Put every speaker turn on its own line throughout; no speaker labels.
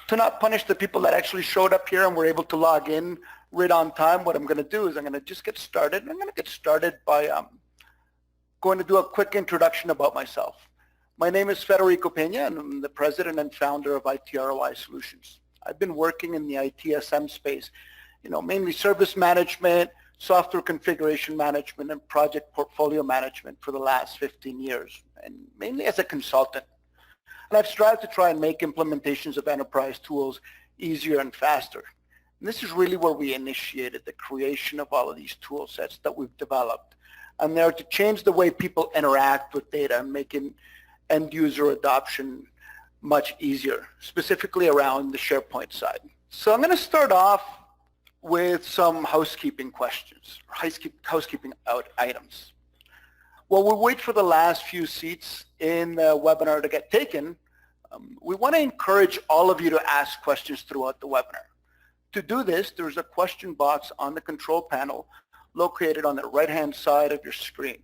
To not punish the people that actually showed up here and were able to log in right on time, what I'm going to do is I'm going to just get started. I'm going to get started by going to do a quick introduction about myself. My name is Federico Peña, and I'm the president and founder of IT-ROI Solutions. I've been working in the ITSM space, mainly service management, software configuration management, and project portfolio management for the last 15 years, and mainly as a consultant. And I've strived to try and make implementations of enterprise tools easier and faster. And this is really where we initiated the creation of all of these tool sets that we've developed. And they're to change the way people interact with data and making end user adoption much easier, specifically around the SharePoint side. So I'm going to start off with some housekeeping questions, housekeeping items. While we wait for the last few seats in the webinar to get taken, we want to encourage all of you to ask questions throughout the webinar. To do this, there's a question box on the control panel located on the right-hand side of your screen.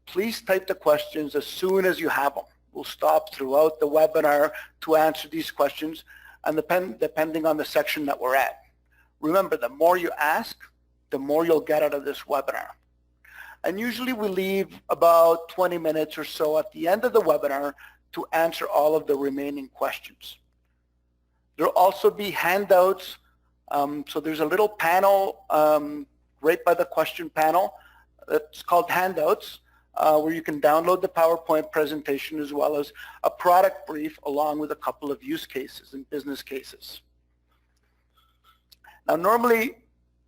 Please type the questions as soon as you have them. We'll stop throughout the webinar to answer these questions, and depending on the section that we're at. Remember, the more you ask, the more you'll get out of this webinar. And usually we leave about 20 minutes or so at the end of the webinar to answer all of the remaining questions. There'll also be handouts. So there's a little panel right by the question panel that's called handouts, where you can download the PowerPoint presentation as well as a product brief along with a couple of use cases and business cases. Now normally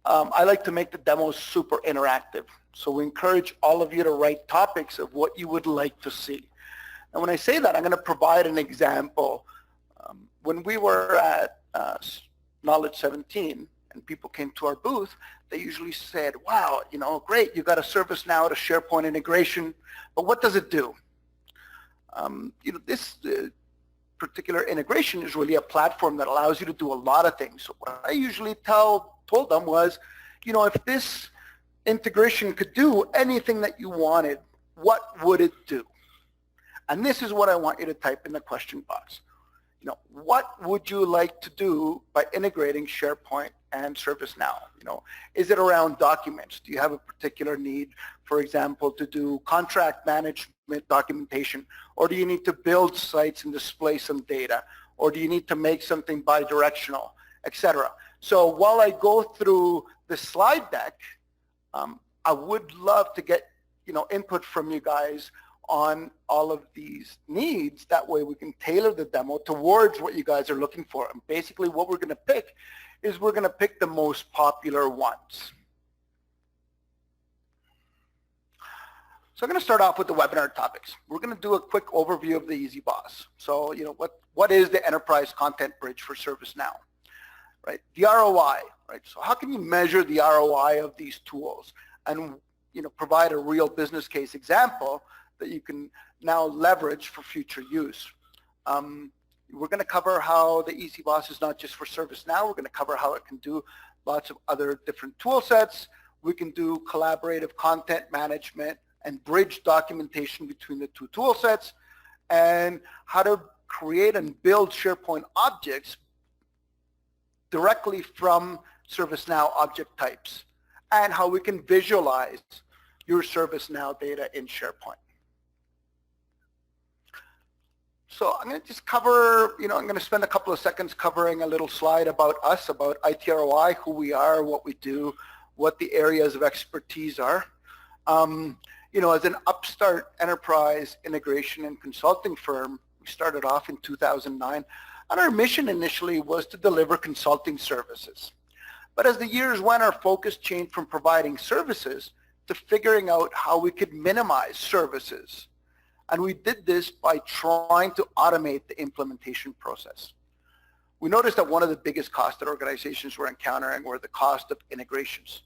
I like to make the demos super interactive. So we encourage all of you to write topics of what you would like to see. And when I say that, I'm going to provide an example. When we were at Knowledge 17 and people came to our booth, they usually said, wow, great, you got a ServiceNow to SharePoint integration, but what does it do? This particular integration is really a platform that allows you to do a lot of things. So what I usually told them was, if this integration could do anything that you wanted, what would it do? And this is what I want you to type in the question box. What would you like to do by integrating SharePoint and ServiceNow? Is it around documents? Do you have a particular need, for example, to do contract management documentation? Or do you need to build sites and display some data? Or do you need to make something bi-directional, etc.? So while I go through the slide deck, I would love to get input from you guys on all of these needs. That way we can tailor the demo towards what you guys are looking for. And basically what we're going to pick is we're going to pick the most popular ones. So I'm going to start off with the webinar topics. We're going to do a quick overview of the EasyBoss. So what is the enterprise content bridge for ServiceNow? Right? The ROI, right? So how can you measure the ROI of these tools and provide a real business case example that you can now leverage for future use? We're going to cover how the EasyBoss is not just for ServiceNow. We're going to cover how it can do lots of other different tool sets. We can do collaborative content management and bridge documentation between the two tool sets, and how to create and build SharePoint objects directly from ServiceNow object types, and how we can visualize your ServiceNow data in SharePoint. So I'm going to just cover, I'm going to spend a couple of seconds covering a little slide about us, about IT-ROI, who we are, what we do, what the areas of expertise are. As an upstart enterprise integration and consulting firm, we started off in 2009, and our mission initially was to deliver consulting services. But as the years went, our focus changed from providing services to figuring out how we could minimize services. And we did this by trying to automate the implementation process. We noticed that one of the biggest costs that organizations were encountering were the cost of integrations.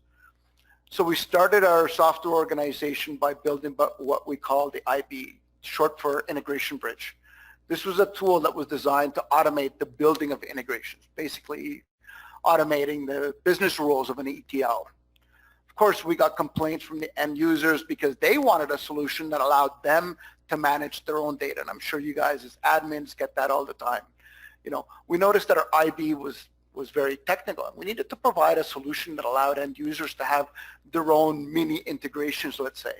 So we started our software organization by building what we call the IB, short for Integration Bridge. This was a tool that was designed to automate the building of integrations, basically automating the business rules of an ETL. Of course, we got complaints from the end users because they wanted a solution that allowed them to manage their own data. And I'm sure you guys as admins get that all the time. we noticed that our IB was very technical, and we needed to provide a solution that allowed end users to have their own mini integrations, let's say.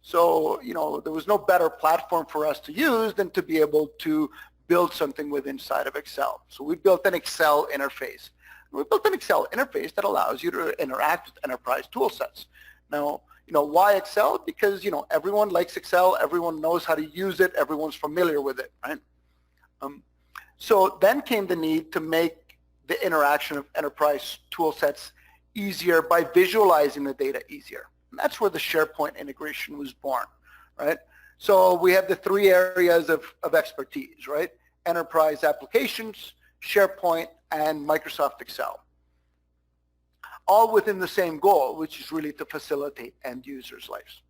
So, there was no better platform for us to use than to be able to build something with inside of Excel. So we built an Excel interface. We built an Excel interface that allows you to interact with enterprise tool sets. Now, why Excel? Because, everyone likes Excel, everyone knows how to use it, everyone's familiar with it, right? So then came the need to make the interaction of enterprise tool sets easier by visualizing the data easier. And that's where the SharePoint integration was born, right? So we have the three areas of expertise, right? Enterprise applications, SharePoint, and Microsoft Excel. All within the same goal, which is really to facilitate end users' lives.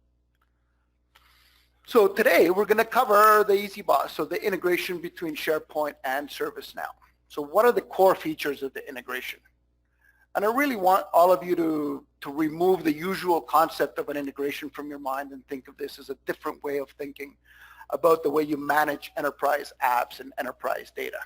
So today we're going to cover the EasyBoss, so the integration between SharePoint and ServiceNow. So what are the core features of the integration? And I really want all of you to remove the usual concept of an integration from your mind and think of this as a different way of thinking about the way you manage enterprise apps and enterprise data.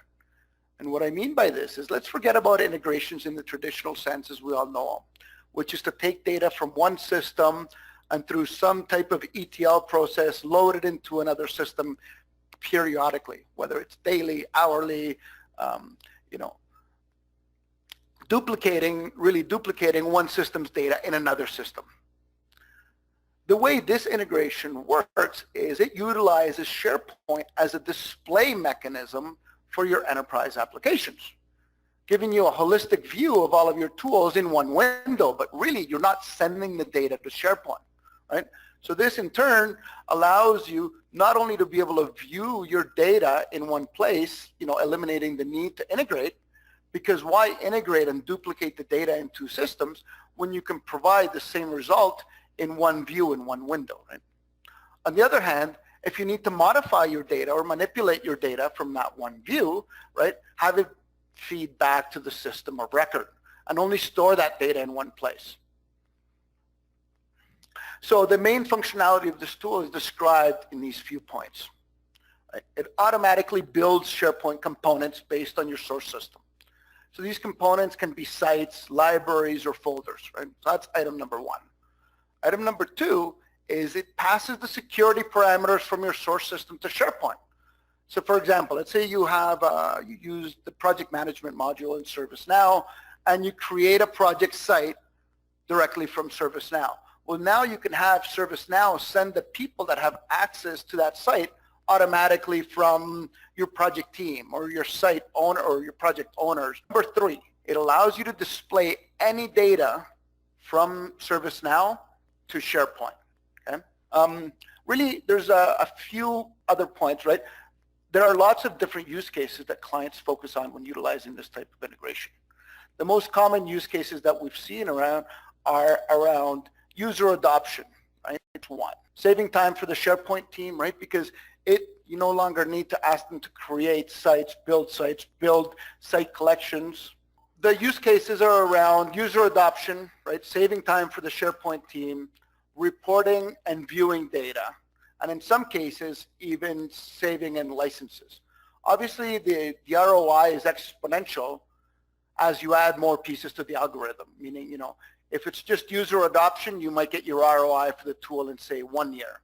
And what I mean by this is, let's forget about integrations in the traditional sense as we all know them, which is to take data from one system and through some type of ETL process load it into another system periodically, whether it's daily, hourly, duplicating one system's data in another system. The way this integration works is it utilizes SharePoint as a display mechanism for your enterprise applications, giving you a holistic view of all of your tools in one window, but really you're not sending the data to SharePoint, right? So this in turn allows you not only to be able to view your data in one place, eliminating the need to integrate, because why integrate and duplicate the data in two systems when you can provide the same result in one view in one window, right? On the other hand, if you need to modify your data or manipulate your data from that one view, right, have it feed back to the system of record and only store that data in one place. So the main functionality of this tool is described in these few points. Right? It automatically builds SharePoint components based on your source system. So these components can be sites, libraries, or folders, right? So that's item number one. Item number two is it passes the security parameters from your source system to SharePoint. So for example, let's say you have, you use the project management module in ServiceNow and you create a project site directly from ServiceNow. Well, now you can have ServiceNow send the people that have access to that site automatically from your project team or your site owner or your project owners. Number three, it allows you to display any data from ServiceNow to SharePoint. Okay? Really, there's a few other points, right? There are lots of different use cases that clients focus on when utilizing this type of integration. The most common use cases that we've seen around are around user adoption, right? It's one. Saving time for the SharePoint team, right? Because you no longer need to ask them to create sites, build site collections. The use cases are around user adoption, right? Saving time for the SharePoint team, reporting and viewing data, and in some cases, even saving in licenses. Obviously, the ROI is exponential as you add more pieces to the algorithm, meaning, if it's just user adoption, you might get your ROI for the tool in, say, 1 year.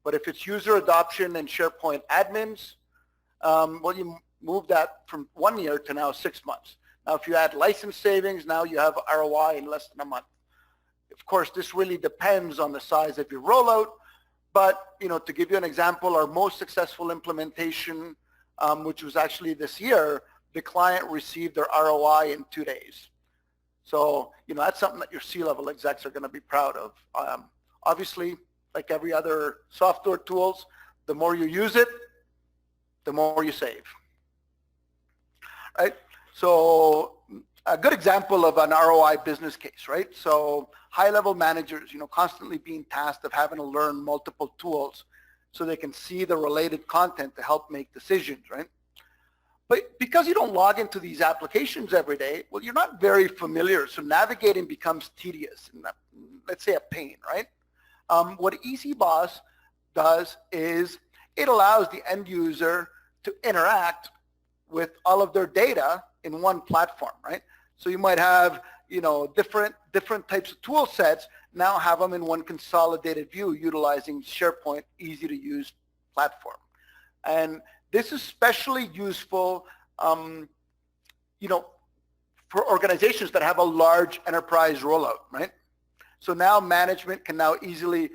But if it's user adoption and SharePoint admins, well, you move that from 1 year to now 6 months. Now, if you add license savings, now you have ROI in less than a month. Of course, this really depends on the size of your rollout. But, to give you an example, our most successful implementation, which was actually this year, the client received their ROI in 2 days. So, that's something that your C-level execs are going to be proud of. Obviously, like every other software tools, the more you use it, the more you save. Right? So a good example of an ROI business case, right? So high-level managers, constantly being tasked of having to learn multiple tools so they can see the related content to help make decisions, right? But because you don't log into these applications every day, well, you're not very familiar, so navigating becomes tedious and, let's say, a pain, right? What EasyBoss does is it allows the end user to interact with all of their data in one platform, right? So you might have, you know, different types of tool sets, now have them in one consolidated view utilizing SharePoint easy to use platform. And this is especially useful, you know, for organizations that have a large enterprise rollout, right? So now management can now easily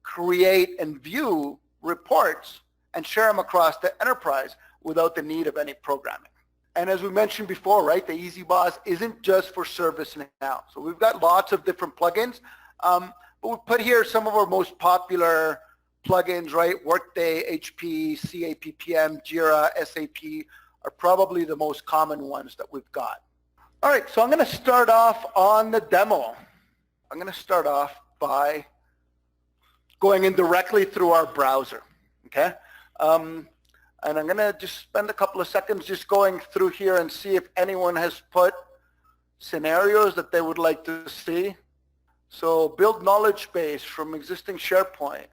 create and view reports and share them across the enterprise without the need of any programming. And as we mentioned before, right, the EasyBoss isn't just for ServiceNow. So we've got lots of different plugins, but we put here some of our most popular plugins, right? Workday, HP, CA PPM, Jira, SAP are probably the most common ones that we've got. All right, so I'm going to start off on the demo. I'm going to start off by going in directly through our browser, okay? And I'm going to just spend a couple of seconds just going through here and see if anyone has put scenarios that they would like to see. So build knowledge base from existing SharePoint.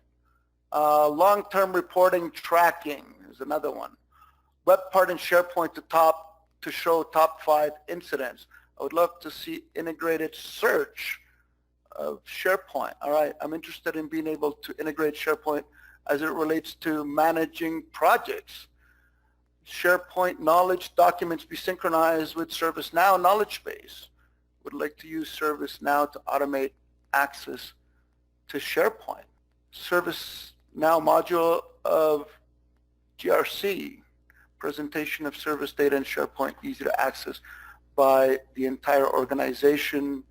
Long-term reporting tracking is another one. Web part in SharePoint to show top 5 incidents. I would love to see integrated search of SharePoint. All right, I'm interested in being able to integrate SharePoint as it relates to managing projects. SharePoint knowledge documents be synchronized with ServiceNow knowledge base. Would like to use ServiceNow to automate access to SharePoint. ServiceNow module of GRC, presentation of service data in SharePoint easy to access by the entire organization.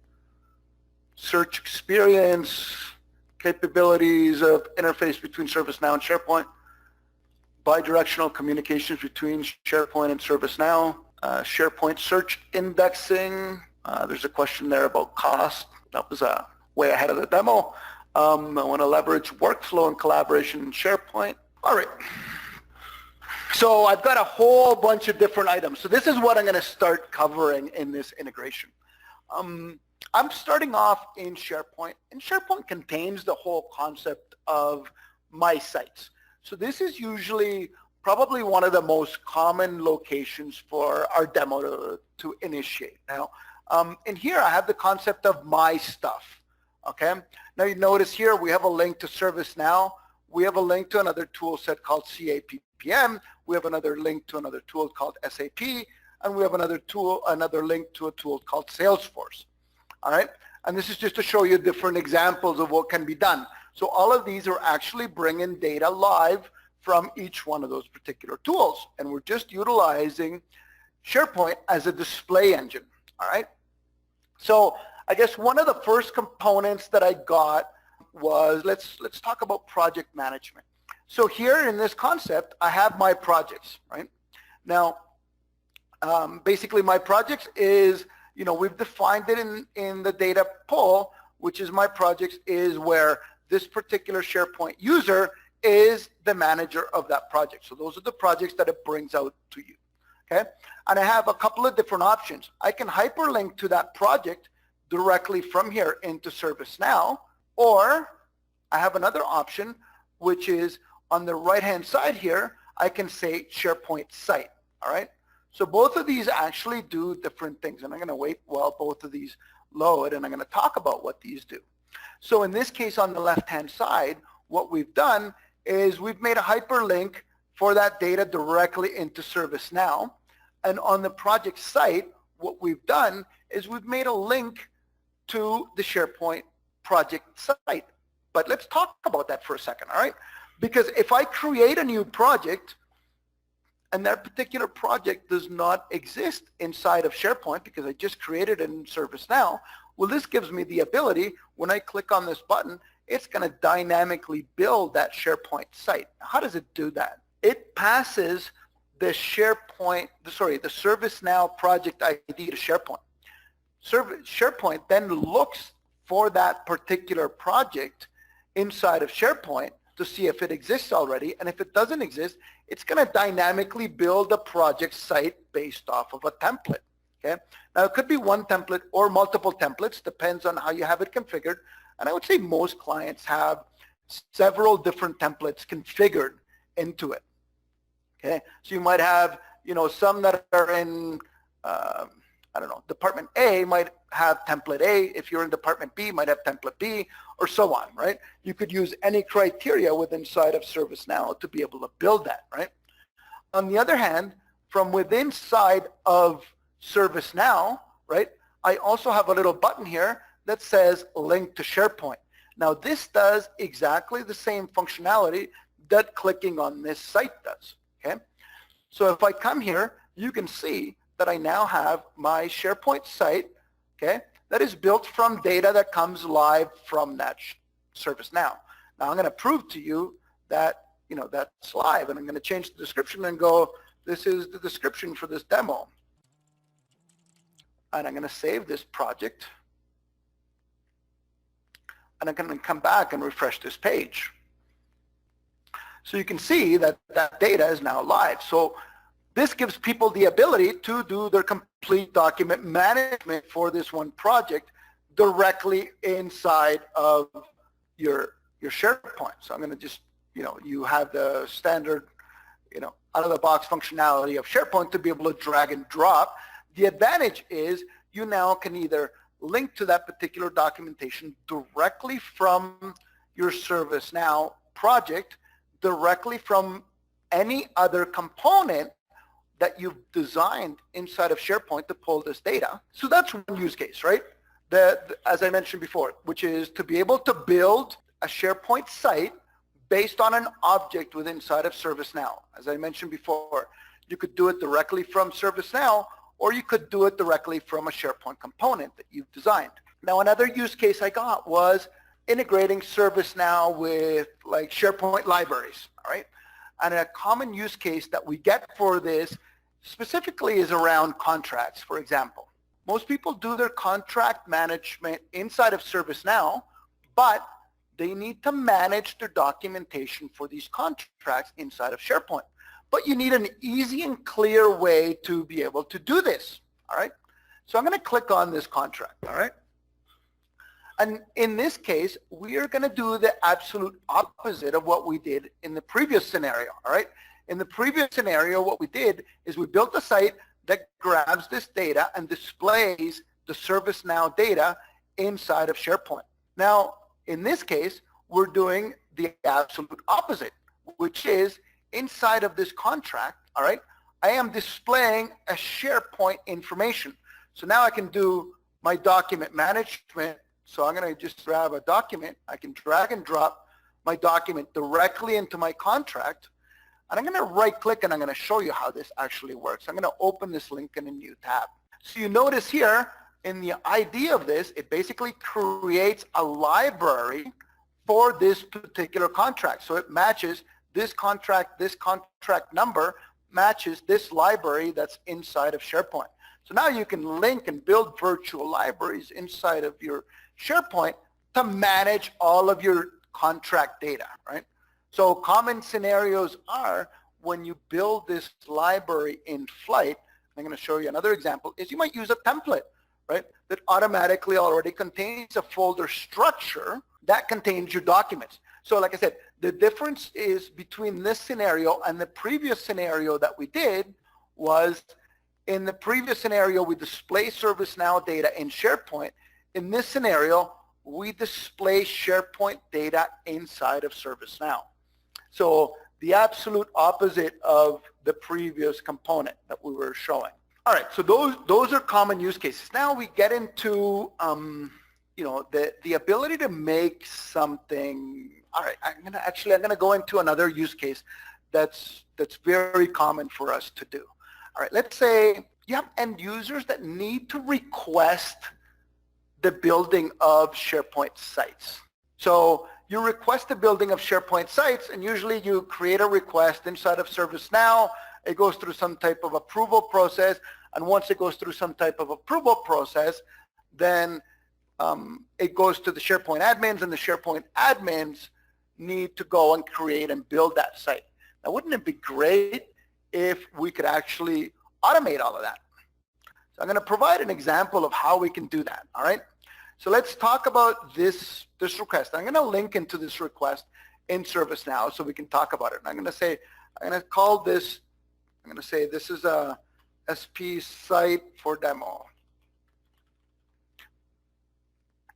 Search experience, capabilities of interface between ServiceNow and SharePoint, bidirectional communications between SharePoint and ServiceNow, SharePoint search indexing. There's a question there about cost. That was way ahead of the demo. I want to leverage workflow and collaboration in SharePoint. All right. So I've got a whole bunch of different items. So this is what I'm going to start covering in this integration. I'm starting off in SharePoint, and SharePoint contains the whole concept of my sites. So this is usually probably one of the most common locations for our demo to initiate. Now, in here I have the concept of my stuff, okay? Now you notice here we have a link to ServiceNow. We have a link to another tool set called CA PPM. We have another link to another tool called SAP, and we have another link to a tool called Salesforce. All right, and this is just to show you different examples of what can be done. So all of these are actually bringing data live from each one of those particular tools, and we're just utilizing SharePoint as a display engine. All right, so I guess one of the first components that I got was let's talk about project management. So here in this concept, I have my projects, right? Now, basically my projects is, you know, we've defined it in the data pool, which is my projects is where this particular SharePoint user is the manager of that project. So those are the projects that it brings out to you, okay? And I have a couple of different options. I can hyperlink to that project directly from here into ServiceNow, or I have another option, which is on the right-hand side here, I can say SharePoint site, all right? So both of these actually do different things, and I'm going to wait while both of these load, and I'm going to talk about what these do. So in this case, on the left-hand side, what we've done is we've made a hyperlink for that data directly into ServiceNow, and on the project site, what we've done is we've made a link to the SharePoint project site. But let's talk about that for a second, all right? Because if I create a new project, and that particular project does not exist inside of SharePoint because I just created it in ServiceNow, well, this gives me the ability, when I click on this button, it's going to dynamically build that SharePoint site. How does it do that? It passes the ServiceNow project ID to SharePoint. SharePoint then looks for that particular project inside of SharePoint to see if it exists already, and if it doesn't exist, it's going to dynamically build a project site based off of a template, okay? Now, it could be one template or multiple templates, depends on how you have it configured, and I would say most clients have several different templates configured into it, okay? So you might have, some that are in, I don't know, Department A might have template A. If you're in Department B, might have template B, or so on, right? You could use any criteria within inside of ServiceNow to be able to build that, right? On the other hand, from within side of ServiceNow, right, I also have a little button here that says link to SharePoint. Now this does exactly the same functionality that clicking on this site does, okay? So if I come here, you can see that I now have my SharePoint site, okay, that is built from data that comes live from that ServiceNow. Now I'm going to prove to you that, that's live, and I'm going to change the description and go, this is the description for this demo. And I'm going to save this project. And I'm going to come back and refresh this page. So you can see that that data is now live. So this gives people the ability to do their complete document management for this one project directly inside of your SharePoint. So I'm going to just, you have the standard, out-of-the-box functionality of SharePoint to be able to drag and drop. The advantage is you now can either link to that particular documentation directly from your ServiceNow project, directly from any other component that you've designed inside of SharePoint to pull this data. So that's one use case, right? As I mentioned before, which is to be able to build a SharePoint site based on an object within inside of ServiceNow. As I mentioned before, you could do it directly from ServiceNow, or you could do it directly from a SharePoint component that you've designed. Now, another use case I got was integrating ServiceNow with like SharePoint libraries, all right? And a common use case that we get for this specifically is around contracts, for example. Most people do their contract management inside of ServiceNow, but they need to manage their documentation for these contracts inside of SharePoint. But you need an easy and clear way to be able to do this, all right? So I'm going to click on this contract, all right? And in this case, we are going to do the absolute opposite of what we did in the previous scenario, all right? In the previous scenario, what we did is we built a site that grabs this data and displays the ServiceNow data inside of SharePoint. Now, in this case, we're doing the absolute opposite, which is inside of this contract, all right, I am displaying a SharePoint information. So now I can do my document management. So I'm going to just grab a document. I can drag and drop my document directly into my contract. And I'm going to right click and I'm going to show you how this actually works. I'm going to open this link in a new tab. So you notice here in the idea of this, it basically creates a library for this particular contract. So it matches this contract number matches this library that's inside of SharePoint. So now you can link and build virtual libraries inside of your SharePoint to manage all of your contract data, right? So common scenarios are when you build this library in flight, I'm going to show you another example, is you might use a template, right, that automatically already contains a folder structure that contains your documents. So like I said, the difference is between this scenario and the previous scenario that we did was in the previous scenario, we display ServiceNow data in SharePoint. In this scenario, we display SharePoint data inside of ServiceNow. So the absolute opposite of the previous component that we were showing. All right, so those are common use cases. Now we get into the ability to make something. All right, I'm gonna go into another use case that's very common for us to do. All right, let's say you have end users that need to request the building of SharePoint sites. So you request the building of SharePoint sites, and usually you create a request inside of ServiceNow. It goes through some type of approval process, and once it goes through some type of approval process, then it goes to the SharePoint admins, and the SharePoint admins need to go and create and build that site. Now, wouldn't it be great if we could actually automate all of that? So I'm going to provide an example of how we can do that, all right? So let's talk about this request. I'm going to link into this request in ServiceNow so we can talk about it. And I'm going to say, I'm going to call this I'm going to say this is a SP site for demo.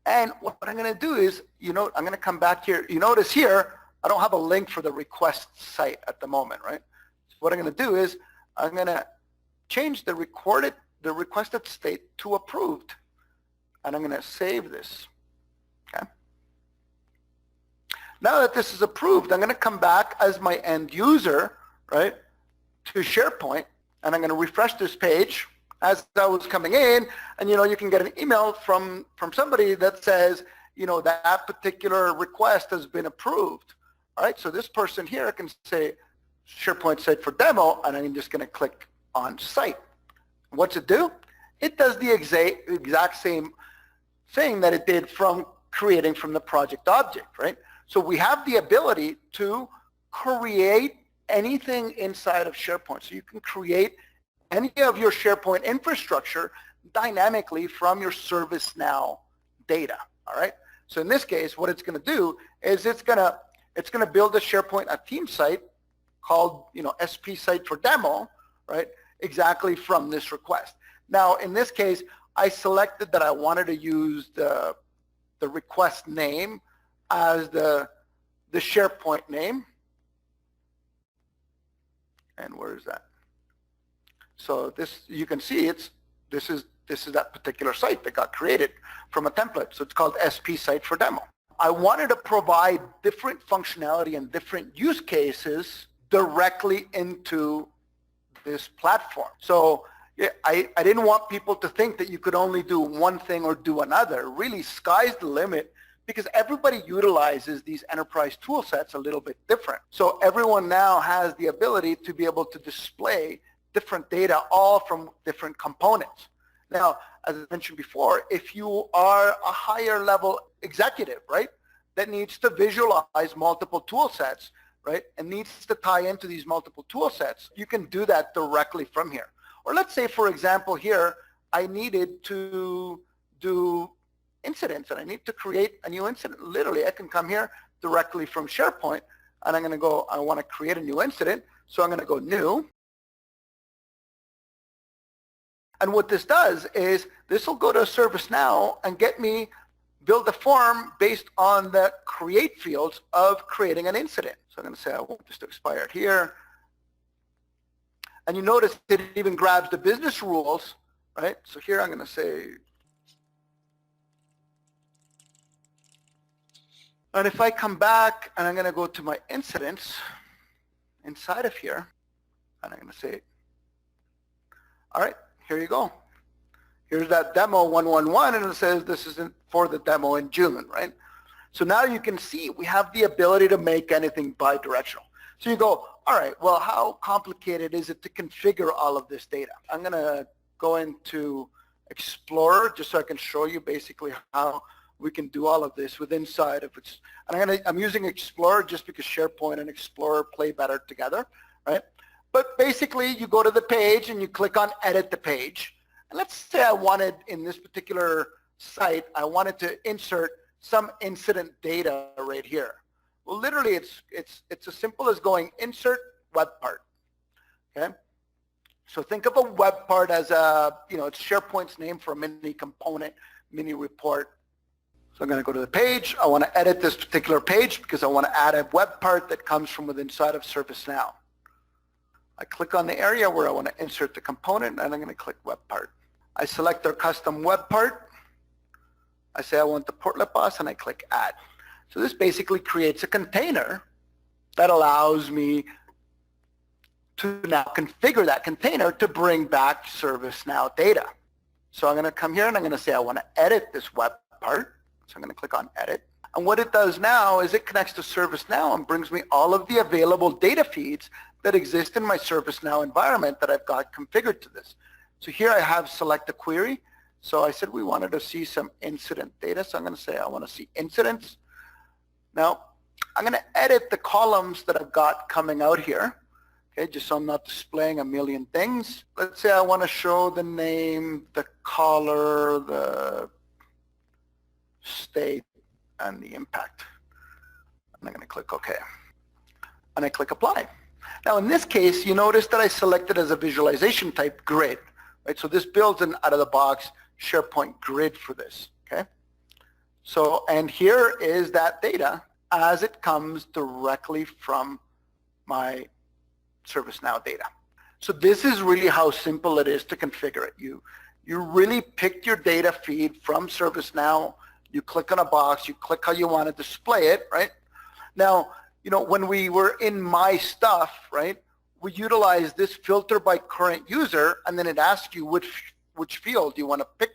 And what I'm going to do is, I'm going to come back here. You notice here, I don't have a link for the request site at the moment, right? So what I'm going to do is I'm going to change the requested state to approved. And I'm going to save this. Okay. Now that this is approved, I'm going to come back as my end user, right, to SharePoint, and I'm going to refresh this page as I was coming in, and you can get an email from somebody that says, that particular request has been approved. All right, so this person here can say SharePoint site for demo, and I'm just going to click on site. What's it do? It does the exact same thing that it did from creating from the project object, right? So we have the ability to create anything inside of SharePoint. So you can create any of your SharePoint infrastructure dynamically from your ServiceNow data, all right? So in this case, what it's going to do is it's going to build a team site called, SP site for demo, right? Exactly from this request. Now, in this case, I selected that I wanted to use the request name as the SharePoint name. And where is that? So this, you can see this is that particular site that got created from a template. So it's called SP site for demo. I wanted to provide different functionality and different use cases directly into this platform. So I didn't want people to think that you could only do one thing or do another. Really, sky's the limit, because everybody utilizes these enterprise tool sets a little bit different. So everyone now has the ability to be able to display different data all from different components. Now, as I mentioned before, if you are a higher level executive, right, that needs to visualize multiple tool sets, right, and needs to tie into these multiple tool sets, you can do that directly from here. Or let's say, for example, here, I needed to do incidents, and I need to create a new incident. Literally, I can come here directly from SharePoint, and I'm going to go, I want to create a new incident, so I'm going to go new. And what this does is this will go to ServiceNow and get me build a form based on the create fields of creating an incident. So I'm going to say I want this to expire here. And you notice it even grabs the business rules, right? So here I'm going to say, and if I come back and I'm going to go to my incidents inside of here, and I'm going to say, all right, here you go. Here's that demo 111, and it says this is for the demo in June, right? So now you can see we have the ability to make anything bi-directional. So you go, all right, well, how complicated is it to configure all of this data? I'm going to go into Explorer just so I can show you basically how we can do all of this with inside of it. And I'm using Explorer just because SharePoint and Explorer play better together, right? But basically, you go to the page and you click on Edit the Page. And let's say I wanted, in this particular site, I wanted to insert some incident data right here. Well, literally, it's as simple as going Insert Web Part. Okay. So think of a web part as a, it's SharePoint's name for a mini component, mini report. So I'm going to go to the page. I want to edit this particular page because I want to add a web part that comes from within inside of ServiceNow. I click on the area where I want to insert the component, and I'm going to click web part. I select our custom web part. I say I want the portlet bus, and I click add. So this basically creates a container that allows me to now configure that container to bring back ServiceNow data. So I'm going to come here and I'm going to say I want to edit this web part. So I'm going to click on edit. And what it does now is it connects to ServiceNow and brings me all of the available data feeds that exist in my ServiceNow environment that I've got configured to this. So here I have select a query. So I said we wanted to see some incident data. So I'm going to say I want to see incidents. Now I'm going to edit the columns that I've got coming out here. Okay, just so I'm not displaying a million things. Let's say I want to show the name, the color, the state, and the impact. And I'm going to click OK. And I click Apply. Now in this case, you notice that I selected as a visualization type grid, right? So this builds an out-of-the-box SharePoint grid for this, okay? So, and here is that data as it comes directly from my ServiceNow data. So this is really how simple it is to configure it. You really pick your data feed from ServiceNow, you click on a box, you click how you want to display it, right? Now, you know, when we were in My Stuff, right, we utilize this filter by current user, and then it asks you which field you want to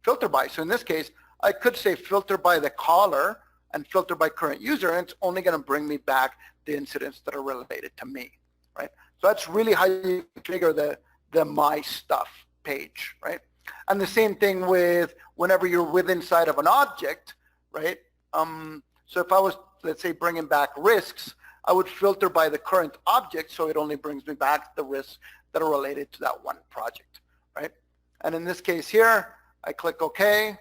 filter by. So in this case, I could say filter by the caller and filter by current user, and it's only going to bring me back the incidents that are related to me, right? So that's really how you configure the My Stuff page, right? And the same thing with whenever you're inside of an object, right? So if I was, let's say, bringing back risks, I would filter by the current object, so it only brings me back the risks that are related to that one project, right? And in this case here, I click OK,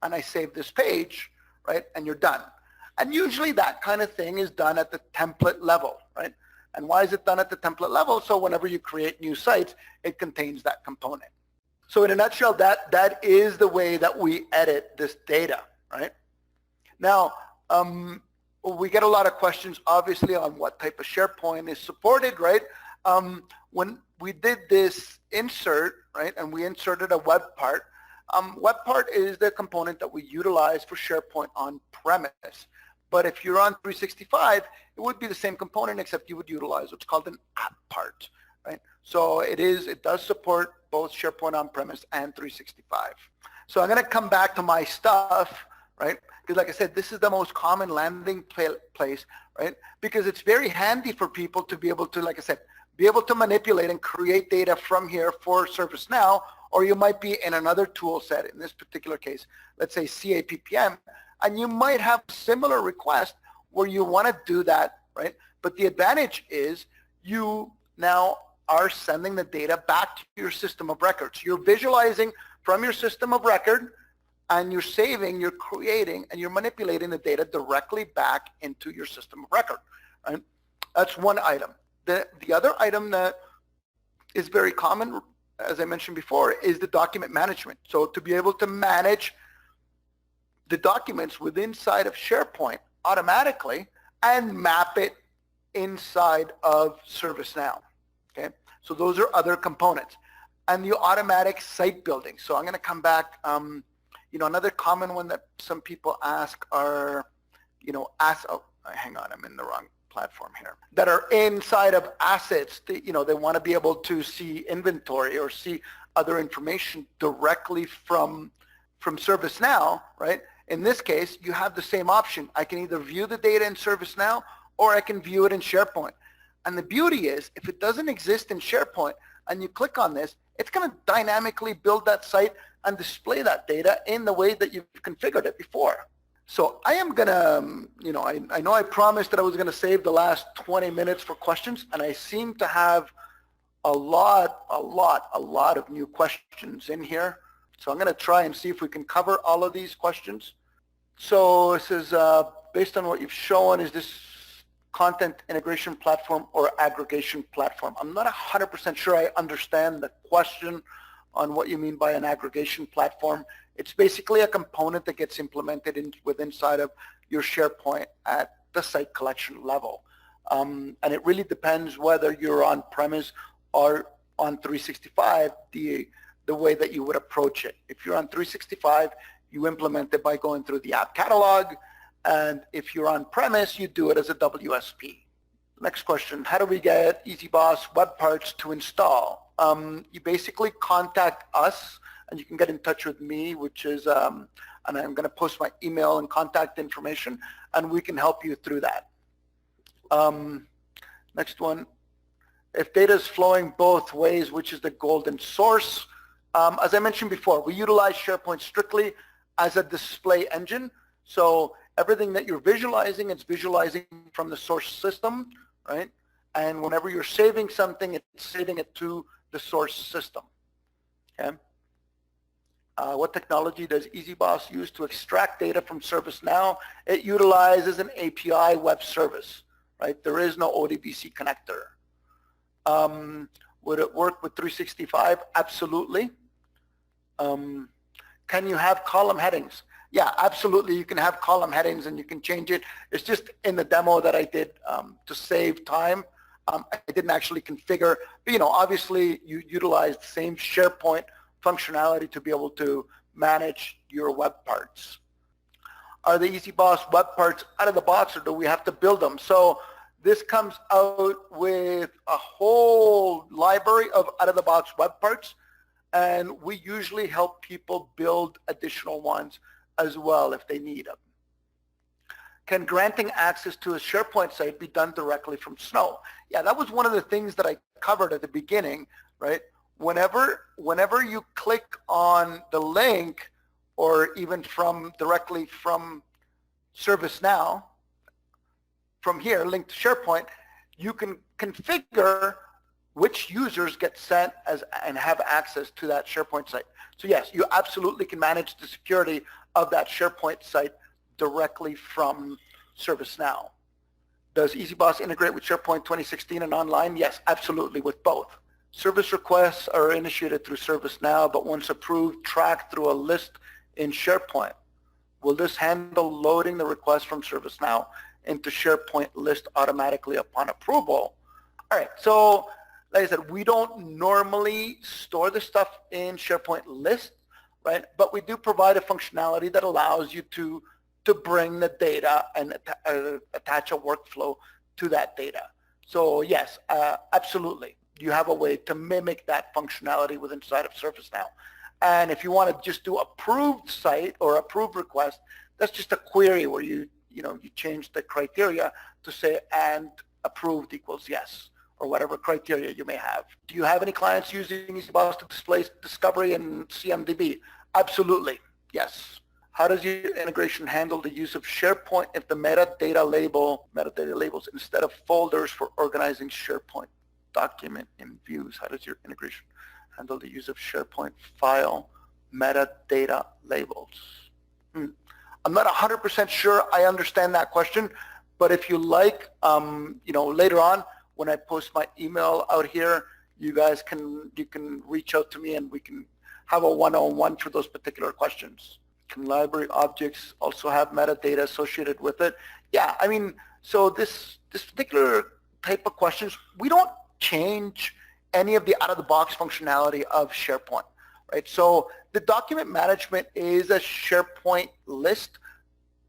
and I save this page, right? And you're done. And usually that kind of thing is done at the template level, right? And why is it done at the template level? So whenever you create new sites, it contains that component. So in a nutshell, that is the way that we edit this data, right? Now, we get a lot of questions, obviously, on what type of SharePoint is supported, right? When we did this insert, right, and we inserted a web part, web part is the component that we utilize for SharePoint on-premise. But if you're on 365, it would be the same component, except you would utilize what's called an app part, right? So it does support both SharePoint on-premise and 365. So I'm going to come back to My Stuff, right? Because like I said, this is the most common landing place, right? Because it's very handy for people to be able to, like I said, be able to manipulate and create data from here for ServiceNow, or you might be in another tool set, in this particular case, let's say CA PPM, and you might have a similar request where you want to do that, right? But the advantage is you now are sending the data back to your system of records. You're visualizing from your system of record, and you're saving, you're creating, and you're manipulating the data directly back into your system of record, right? That's one item. The other item that is very common, as I mentioned before, is the document management. So to be able to manage the documents within inside of SharePoint automatically and map it inside of ServiceNow, okay? So those are other components. And the automatic site building. So I'm going to come back, you know, another common one that some people ask are, you know, hang on, I'm in the wrong platform here, that are inside of assets. You know, they want to be able to see inventory or see other information directly from ServiceNow, right? In this case, you have the same option. I can either view the data in ServiceNow or I can view it in SharePoint. And the beauty is, if it doesn't exist in SharePoint and you click on this, it's going to dynamically build that site and display that data in the way that you've configured it before. So I am going to, you know, I know I promised that I was going to save the last 20 minutes for questions, and I seem to have a lot of new questions in here. So I'm going to try and see if we can cover all of these questions. So this is based on what you've shown, is this content integration platform or aggregation platform? I'm not 100% sure I understand the question on what you mean by an aggregation platform. It's basically a component that gets implemented inside of your SharePoint at the site collection level. And it really depends whether you're on premise or on 365, the way that you would approach it. If you're on 365, you implement it by going through the app catalog. And if you're on premise, you do it as a WSP. Next question, how do we get EasyBoss web parts to install? You basically contact us, and you can get in touch with me, which is, and I'm going to post my email and contact information, and we can help you through that. Next one, if data is flowing both ways, which is the golden source? As I mentioned before, we utilize SharePoint strictly as a display engine. So everything that you're visualizing, it's visualizing from the source system, right? And whenever you're saving something, it's saving it to the source system, okay? What technology does EasyBoss use to extract data from ServiceNow? It utilizes an API web service, right? There is no ODBC connector. Would it work with 365? Absolutely. Can you have column headings? Yeah, absolutely. You can have column headings and you can change it. It's just in the demo that I did to save time. I didn't actually configure, but, you know, obviously you utilize the same SharePoint functionality to be able to manage your web parts. Are the EasyBoss web parts out of the box, or do we have to build them? So this comes out with a whole library of out-of-the-box web parts, and we usually help people build additional ones as well if they need them. Can granting access to a SharePoint site be done directly from Snow? Yeah, that was one of the things that I covered at the beginning, right? Whenever you click on the link, or even directly from ServiceNow, from here, link to SharePoint, you can configure which users get sent and have access to that SharePoint site. So yes, you absolutely can manage the security of that SharePoint site directly from ServiceNow. Does EasyBoss integrate with SharePoint 2016 and online? Yes, absolutely, with both. Service requests are initiated through ServiceNow, but once approved, tracked through a list in SharePoint. Will this handle loading the request from ServiceNow into SharePoint list automatically upon approval? All right, so like I said, we don't normally store the stuff in SharePoint list, right? But we do provide a functionality that allows you to bring the data and attach a workflow to that data. So yes, absolutely. You have a way to mimic that functionality within inside of ServiceNow. And if you want to just do approved site or approved request, that's just a query where you change the criteria to say and approved equals yes, or whatever criteria you may have. Do you have any clients using EasyBoss to display discovery and CMDB? Absolutely, yes. How does your integration handle the use of SharePoint if the metadata labels instead of folders for organizing SharePoint document in views? How does your integration handle the use of SharePoint file metadata labels? I'm not 100% sure I understand that question, but if you like, later on when I post my email out here, you can reach out to me and we can have a one-on-one for those particular questions. Can library objects also have metadata associated with it? Yeah, I mean, so this particular type of questions, we don't change any of the out-of-the-box functionality of SharePoint, right? So the document management is a SharePoint list,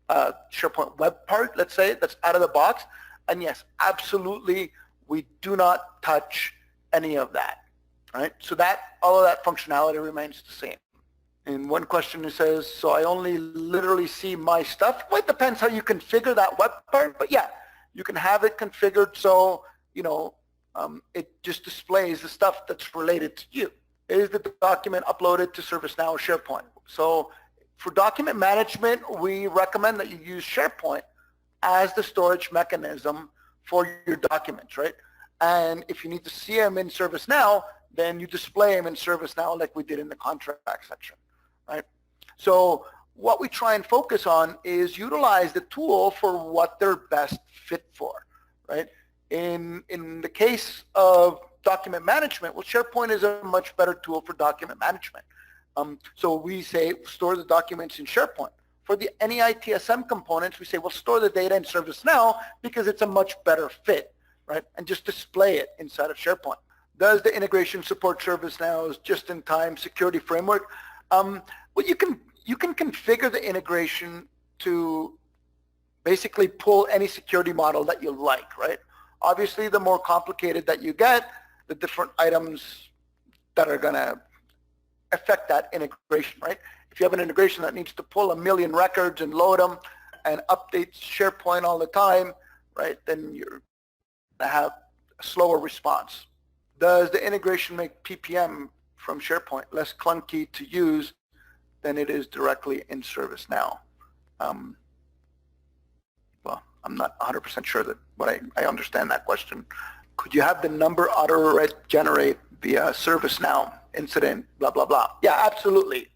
SharePoint web part, let's say, that's out of the box. And yes, absolutely, we do not touch any of that, right? So all of that functionality remains the same. And one question says, so I only literally see my stuff. Well, it depends how you configure that web part, but yeah, you can have it configured so, it just displays the stuff that's related to you. Is the document uploaded to ServiceNow or SharePoint? So for document management, we recommend that you use SharePoint as the storage mechanism for your documents, right? And if you need to see them in ServiceNow, then you display them in ServiceNow like we did in the contract section, right? So what we try and focus on is utilize the tool for what they're best fit for, right? In the case of document management, well, SharePoint is a much better tool for document management. So we say store the documents in SharePoint. For any ITSM components, we say, well, store the data in ServiceNow because it's a much better fit, right? And just display it inside of SharePoint. Does the integration support ServiceNow's just-in-time security framework? Well, you can configure the integration to basically pull any security model that you like, right? Obviously, the more complicated that you get, the different items that are going to affect that integration, right? If you have an integration that needs to pull 1 million records and load them and update SharePoint all the time, right, then you're going to have a slower response. Does the integration make PPM from SharePoint less clunky to use than it is directly in ServiceNow? Well, I'm not 100% sure that I understand that question. Could you have the number auto-generate via ServiceNow incident, blah, blah, blah? Yeah, absolutely.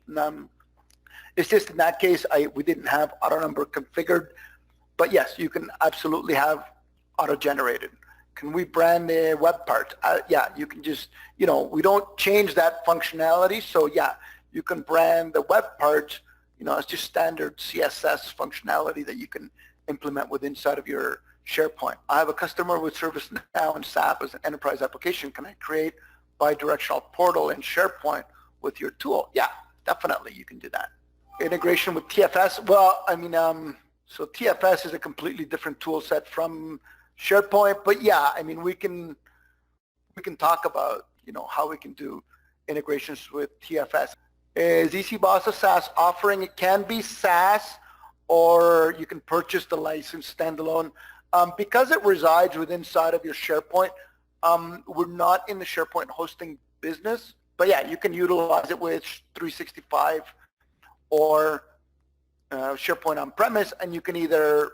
It's just in that case, we didn't have auto number configured. But yes, you can absolutely have auto-generated. Can we brand the web part? Yeah, you can just, we don't change that functionality. So yeah, you can brand the web part. It's just standard CSS functionality that you can implement with inside of your SharePoint. I have a customer with ServiceNow and SAP as an enterprise application. Can I create bi-directional portal in SharePoint with your tool? Yeah, definitely you can do that. Integration with TFS. Well, so TFS is a completely different tool set from SharePoint, but yeah, we can talk about, how we can do integrations with TFS. Is EasyBoss a SaaS offering? It can be SaaS, or you can purchase the license standalone. Because it resides within inside of your SharePoint, we're not in the SharePoint hosting business, but yeah, you can utilize it with 365 or SharePoint on-premise, and you can either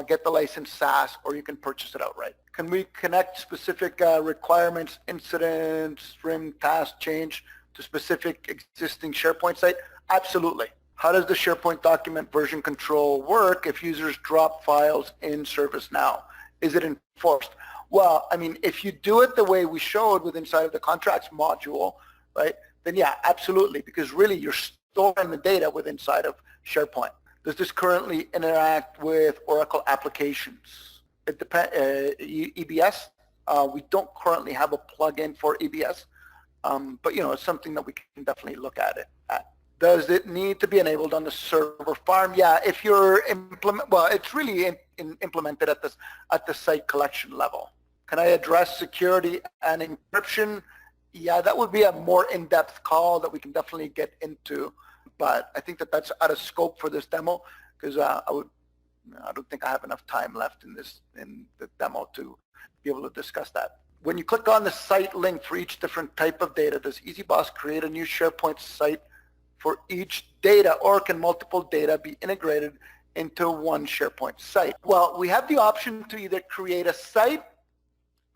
get the license SaaS or you can purchase it outright. Can we connect specific requirements, incidents, RIM, task change to specific existing SharePoint site? Absolutely. How does the SharePoint document version control work if users drop files in ServiceNow? Is it enforced? Well, if you do it the way we showed with inside of the contracts module, right, then yeah, absolutely, because really you're storing the data with inside of SharePoint. Does this currently interact with Oracle applications? It depends. EBS, we don't currently have a plugin for EBS, but it's something that we can definitely look at it at. Does it need to be enabled on the server farm? Yeah, if you're it's really implemented at the site collection level. Can I address security and encryption? Yeah, that would be a more in-depth call that we can definitely get into, but I think that's out of scope for this demo, because I don't think I have enough time left in the demo to be able to discuss that. When you click on the site link for each different type of data, does EasyBoss create a new SharePoint site for each data, or can multiple data be integrated into one SharePoint site? Well, we have the option to either create a site,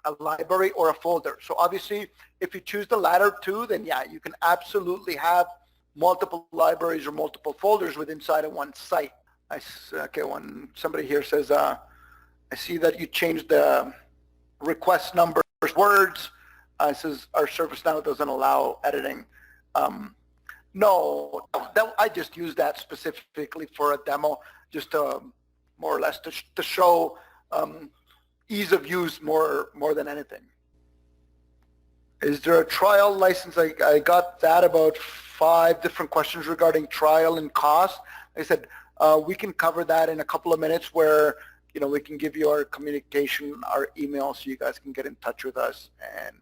a library, or a folder. So obviously, if you choose the latter two, then yeah, you can absolutely have multiple libraries or multiple folders within inside of one site. Okay, when somebody here says, I see that you changed the request numbers words. It says our ServiceNow doesn't allow editing. No, I just use that specifically for a demo, just to more or less to show ease of use more than anything. Is there a trial license? I got that about 5 different questions regarding trial and cost. I said we can cover that in a couple of minutes, where we can give you our communication, our email, so you guys can get in touch with us and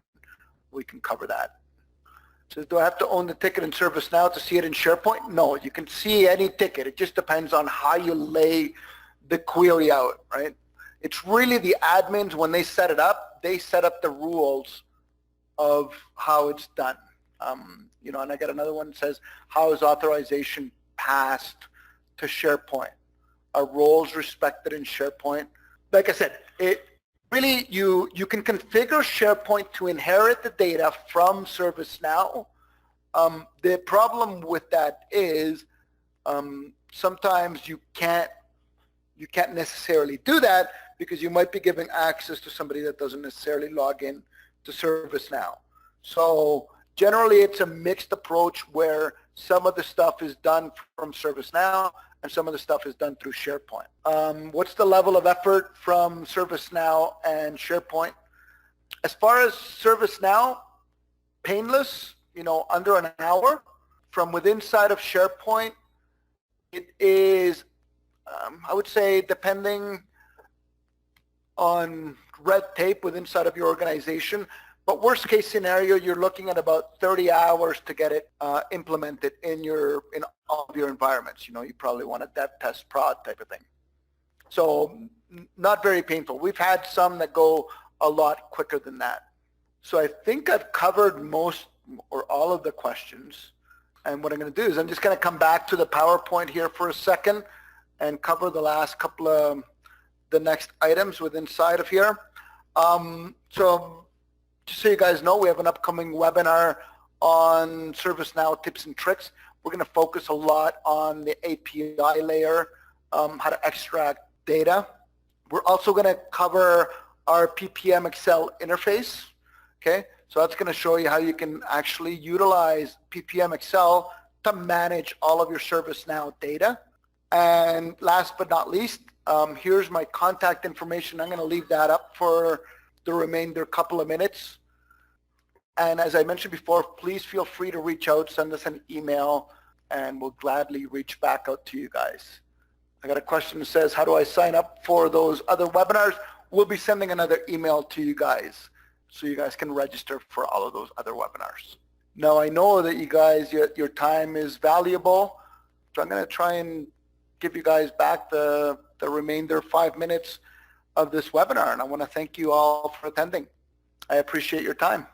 we can cover that. So do I have to own the ticket in ServiceNow to see it in SharePoint? No, you can see any ticket. It just depends on how you lay the query out, right? It's really the admins, when they set it up, they set up the rules of how it's done. And I got another one that says, how is authorization passed to SharePoint? Are roles respected in SharePoint? Like I said, it really, you can configure SharePoint to inherit the data from ServiceNow. The problem with that is sometimes you can't necessarily do that, because you might be giving access to somebody that doesn't necessarily log in to ServiceNow. So generally it's a mixed approach, where some of the stuff is done from ServiceNow and some of the stuff is done through SharePoint. What's the level of effort from ServiceNow and SharePoint? As far as ServiceNow, painless, under an hour. From within side of SharePoint, it is, I would say, depending on red tape within inside of your organization, but worst case scenario, you're looking at about 30 hours to get it implemented in all of your environments. You probably want a dev, test, prod type of thing. So not very painful. We've had some that go a lot quicker than that. So I think I've covered most or all of the questions. And what I'm going to do is I'm just going to come back to the PowerPoint here for a second and cover the last couple of the next items within inside of here. So just so you guys know, we have an upcoming webinar on ServiceNow tips and tricks. We're going to focus a lot on the API layer, how to extract data. We're also going to cover our PPM Excel interface. Okay, so that's going to show you how you can actually utilize PPM Excel to manage all of your ServiceNow data. And last but not least, here's my contact information. I'm going to leave that up for the remainder couple of minutes. And as I mentioned before, please feel free to reach out, send us an email, and we'll gladly reach back out to you guys. I got a question that says, how do I sign up for those other webinars? We'll be sending another email to you guys so you guys can register for all of those other webinars. Now, I know that you guys, your time is valuable, so I'm going to try and give you guys back the remainder 5 minutes of this webinar, and I want to thank you all for attending. I appreciate your time.